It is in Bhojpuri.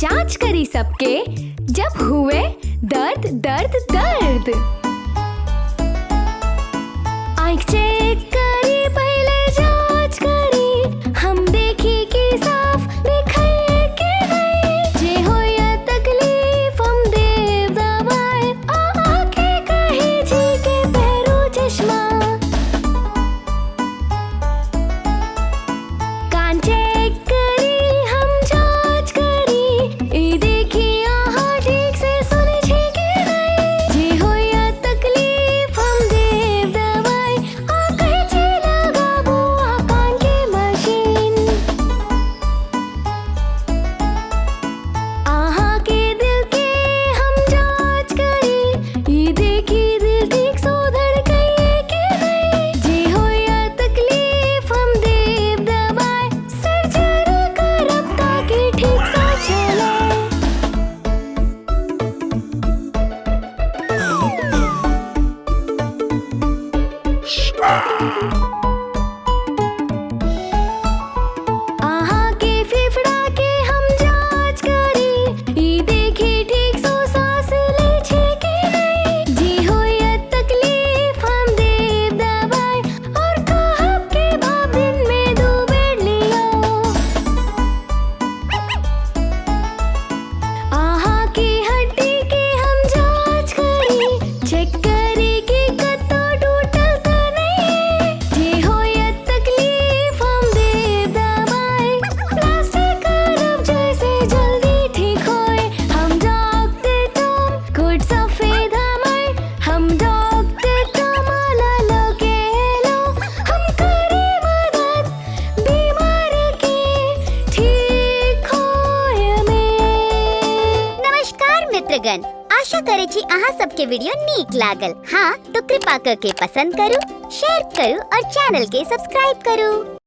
जांच करी सबके, जब हुए दर्द दर्द दर्द। आँख चेक करी, पहले जांच करी, हम देखी कि साफ दिखे कि नहीं। जे हो या तकलीफ हम देव दवाई, आके कही जी के पहरू चश्मा। कान चेक करी, हम जांच करी, ई देखी आहा ठीक से सुनी छी कि नहीं। जे हो या तकलीफ हम देव दवाई, आके छी लगाबू आ कान के मशीन। आहा के दिल के हम जांच करी, ई देखी दिल ठीक सो धड़के कि नहीं। जे हो या तकलीफ हम देव दवाई, सर्जरी करब ताकि ठीक सा चले। आहा के फेफड़ा के हम जांच करी, ई देखी ठीक सो सांस ले छे कि नहीं। जी हो या तकलीफ हम देव दवाई, और कहब के बाप दिन में 2 बेड लियो। आहा की हड्डी के हम जांच करी, चेक करी कि कतो टूटल त नहीं। जे हो या तकलीफ हम देव दवाई, प्लास्टिक करब जैसे जल्दी ठीक होए। हम डॉक्टर तुम गुड सफेद हम डॉक्टर कमाला लोगे लो। हम करे मदद बीमार के ठीक होए में। नमस्कार मित्रगण, आशा करे छी अहाँ सबके वीडियो नीक लागल। हाँ तो कृपा करके पसंद करू, शेयर करू और चैनल के सब्सक्राइब करू।